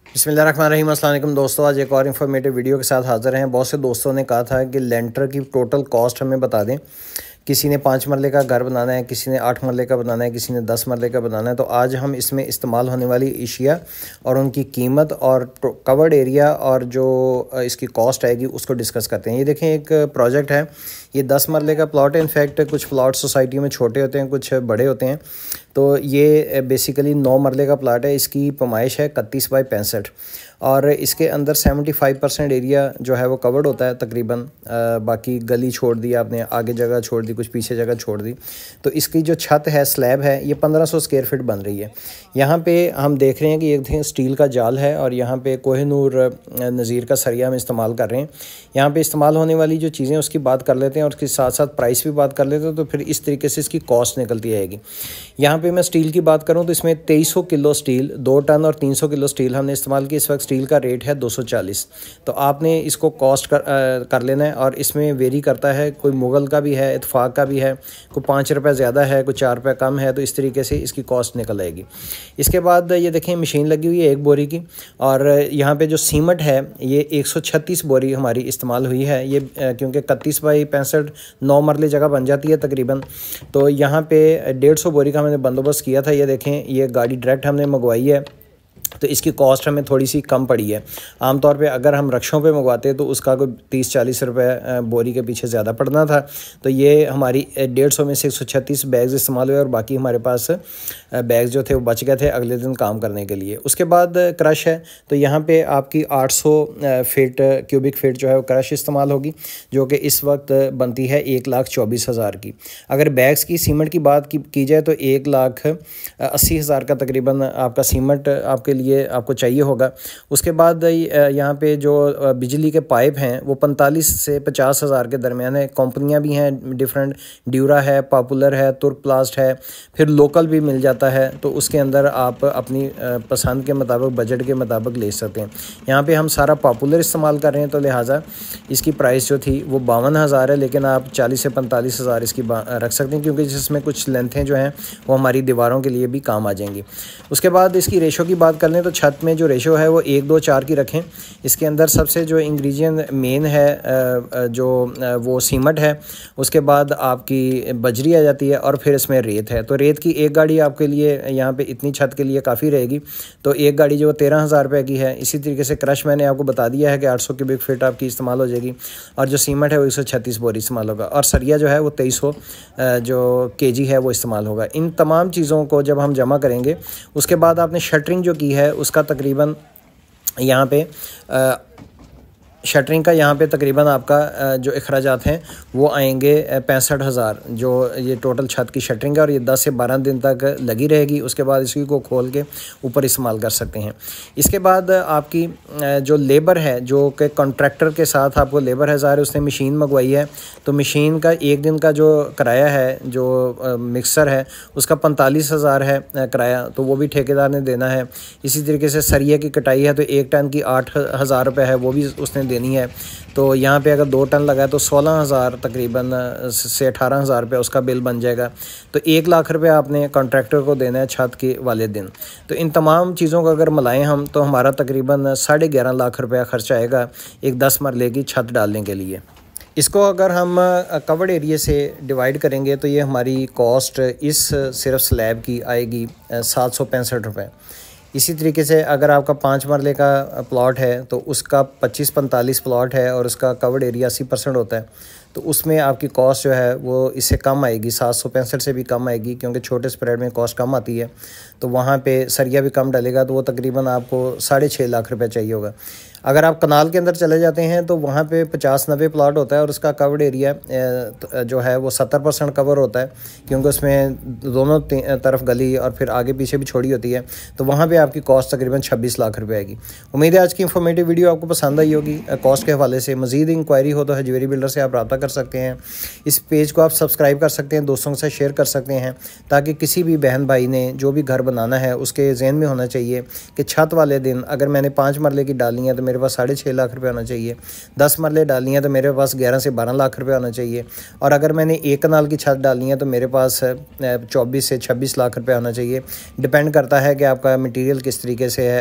बिस्मिल्लाहिर्रहमानिर्रहीम। अस्सलाम वालेकुम दोस्तों, आज एक और इन्फॉर्मेटिव वीडियो के साथ हाज़िर हैं। बहुत से दोस्तों ने कहा था कि लेंटर की टोटल कॉस्ट हमें बता दें। किसी ने 5 मरले का घर बनाना है, किसी ने 8 मरले का बनाना है, किसी ने 10 मरले का बनाना है। तो आज हम इसमें इस्तेमाल होने वाली एशिया और उनकी कीमत और कवर्ड एरिया और जो इसकी कॉस्ट आएगी उसको डिस्कस करते हैं। ये देखें, एक प्रोजेक्ट है, ये 10 मरले का प्लॉट है। इनफैक्ट कुछ प्लॉट सोसाइटी में छोटे होते हैं, कुछ बड़े होते हैं। तो ये बेसिकली 9 मरले का प्लाट है। इसकी पैमाइश है 31 बाई 65 और इसके अंदर 75% एरिया जो है वो कवर्ड होता है तकरीबन। बाकी गली छोड़ दी आपने, आगे जगह छोड़ दी, कुछ पीछे जगह छोड़ दी। तो इसकी जो छत है, स्लैब है, ये 1500 स्क्वायर फीट बन रही है। यहाँ पे हम देख रहे हैं कि एक स्टील का जाल है और यहाँ पे कोहिनूर नज़ीर का सरिया हम इस्तेमाल कर रहे हैं। यहाँ पे इस्तेमाल होने वाली जो चीज़ें उसकी बात कर लेते हैं और उसके साथ साथ प्राइस भी बात कर लेते हैं। तो फिर इस तरीके से इसकी कॉस्ट निकलती आएगी। यहाँ पे मैं स्टील की बात करूँ तो इसमें 2300 किलो स्टील, 2 टन और 300 किलो स्टील हमने इस्तेमाल की। इस वक्त स्टील का रेट है 240। तो आपने इसको कॉस्ट कर लेना है और इसमें वेरी करता है। कोई मुगल का भी है, इत्फाक का भी है, कोई 5 रुपये ज़्यादा है, कोई 4 रुपये कम है। तो इस तरीके से इसकी कॉस्ट निकल आएगी। इसके बाद ये देखें, मशीन लगी हुई है 1 बोरी की और यहाँ पे जो सीमेंट है ये 136 बोरी हमारी इस्तेमाल हुई है। ये क्योंकि 31 बाई 65 9 मरले जगह बन जाती है तकरीबन। तो यहाँ पे 150 बोरी का हमने बंदोबस्त किया था। ये देखें, ये गाड़ी डायरेक्ट हमने मंगवाई है तो इसकी कॉस्ट हमें थोड़ी सी कम पड़ी है। आमतौर पे अगर हम रक्षों पे मंगवाते तो उसका कोई 30-40 रुपये बोरी के पीछे ज़्यादा पड़ना था। तो ये हमारी 150 में से 136 बैग्स इस्तेमाल हुए और बाकी हमारे पास बैग्स जो थे वो बच गए थे अगले दिन काम करने के लिए। उसके बाद क्रश है, तो यहाँ पे आपकी 800 फीट क्यूबिक फीट जो है वो क्रश इस्तेमाल होगी, जो कि इस वक्त बनती है 1,24,000 की। अगर बैग्स की सीमेंट की बात की जाए तो 1,80,000 का तकरीबन आपका सीमेंट आपके लिए आपको चाहिए होगा। उसके बाद यहाँ पे जो बिजली के पाइप हैं वो 45 से 50,000 के दरमियान है। कंपनियाँ भी हैं डिफरेंट, ड्यूरा है, पॉपुलर है, तुर्क प्लास्ट है, फिर लोकल भी मिल जाता है। तो उसके अंदर आप अपनी पसंद के मुताबिक, बजट के मुताबिक ले सकते हैं। यहाँ पे हम सारा पॉपुलर इस्तेमाल कर रहे हैं तो लिहाजा इसकी प्राइस जो थी वो 52,000 है, लेकिन आप 40 से 45,000 इसकी रख सकते हैं क्योंकि जिसमें कुछ लेंथें जो हैं वो हमारी दीवारों के लिए भी काम आ जाएंगी। उसके बाद इसकी रेशो की बात कर लें तो छत में जो रेशो है वो 1-2-4 की रखें। इसके अंदर सबसे जो इंग्रेडिएंट मेन है जो वो सीमेंट है। उसके बाद आपकी बजरी आ जाती है और फिर इसमें रेत है। तो रेत की एक गाड़ी आपके लिए यहाँ पे इतनी छत के लिए काफ़ी रहेगी। तो एक गाड़ी जो 13,000 रुपये की है। इसी तरीके से क्रश मैंने आपको बता दिया है कि 800 क्यूबिक फीट आपकी इस्तेमाल हो जाएगी और जो सीमेंट है वो 136 बोरी इस्तेमाल होगा और सरिया जो है वो 2300 जो केजी है वो इस्तेमाल होगा। इन तमाम चीज़ों को जब हम जमा करेंगे उसके बाद आपने शटरिंग जो की है उसका तकरीबन यहाँ पे शटरिंग का यहाँ पे तकरीबन आपका जो अखराजात हैं वो आएंगे 65,000। जो ये टोटल छत की शटरिंग है और ये 10 से 12 दिन तक लगी रहेगी। उसके बाद इसी को खोल के ऊपर इस्तेमाल कर सकते हैं। इसके बाद आपकी जो लेबर है, जो कि कॉन्ट्रैक्टर के साथ आपको लेबर है, ज़ाहिर उसने मशीन मंगवाई है तो मशीन का एक दिन का जो किराया है, जो मिक्सर है उसका 45,000 है किराया, तो वो भी ठेकेदार ने देना है। इसी तरीके से सरिया की कटाई है तो 1 टन की 8,000 रुपये है, वो भी उसने देनी है। तो यहाँ पे अगर 2 टन लगा है तो 16,000 तकरीबन से 18,000 रुपये उसका बिल बन जाएगा। तो 1 लाख रुपये आपने कॉन्ट्रैक्टर को देना है छत के वाले दिन। तो इन तमाम चीज़ों को अगर मिलाएं हम तो हमारा तकरीबन 11.5 लाख रुपया खर्चा आएगा एक 10 मरले की छत डालने के लिए। इसको अगर हम कवर्ड एरिया से डिवाइड करेंगे तो ये हमारी कॉस्ट इस सिर्फ स्लैब की आएगी 765 रुपये। इसी तरीके से अगर आपका 5 मरले का प्लॉट है तो उसका 25-45 प्लॉट है और उसका कवर्ड एरिया 80% होता है, तो उसमें आपकी कॉस्ट जो है वो इससे कम आएगी, 765 से भी कम आएगी क्योंकि छोटे स्प्रेड में कॉस्ट कम आती है। तो वहाँ पे सरिया भी कम डलेगा तो वो तकरीबन आपको 6.5 लाख रुपए चाहिए होगा। अगर आप कनाल के अंदर चले जाते हैं तो वहाँ पे 50-90 प्लॉट होता है और उसका कवर्ड एरिया जो है वो 70% कवर होता है क्योंकि उसमें दोनों तरफ गली और फिर आगे पीछे भी छोड़ी होती है। तो वहाँ पे आपकी कॉस्ट तकरीबन 26 लाख रुपए आएगी। उम्मीद है आज की इन्फॉर्मेटिव वीडियो आपको पसंद आई होगी। कॉस्ट के हवाले से मज़ीद इंक्वायरी हो तो हजवेरी बिल्डर से आप रब्ता कर कर सकते हैं। इस पेज को आप सब्सक्राइब कर सकते हैं, दोस्तों के साथ शेयर कर सकते हैं, ताकि किसी भी बहन भाई ने जो भी घर बनाना है उसके जहन में होना चाहिए कि छत वाले दिन अगर मैंने 5 मरले की डाली हैं तो मेरे पास 6.5 लाख रुपये होना चाहिए, 10 मरले डाली हैं तो मेरे पास 11 से 12 लाख रुपये होना चाहिए, और अगर मैंने 1 कनाल की छत डाली है तो मेरे पास 24 से 26 लाख रुपये होना चाहिए। डिपेंड करता है कि आपका मटेरियल किस तरीके से है,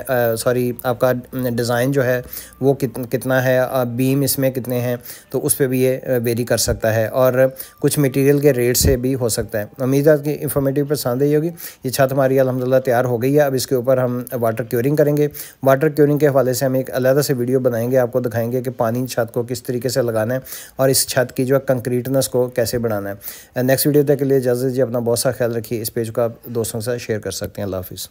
आपका डिज़ाइन जो है वो कितना है, बीम इसमें कितने हैं, तो उस पर भी ये वेरी कर सकता है, और कुछ मटेरियल के रेट से भी हो सकता है। उम्मीद है कि इंफॉर्मेटिव पसंद आई होगी। ये छत हमारी अल्हम्दुलिल्लाह तैयार हो गई है। अब इसके ऊपर हम वाटर क्योरिंग करेंगे। वाटर क्योरिंग के हवाले से हम एक अलग से वीडियो बनाएंगे, आपको दिखाएंगे कि पानी छत को किस तरीके से लगाना है और इस छत की जो है कंक्रीटनेस को कैसे बढ़ाना है। नेक्स्ट वीडियो तक के लिए इजाज़त दीजिए। अपना बहुत सा ख्याल रखिए। इस पेज को आप दोस्तों के साथ शेयर कर सकते हैं। अल्लाह हाफिज़।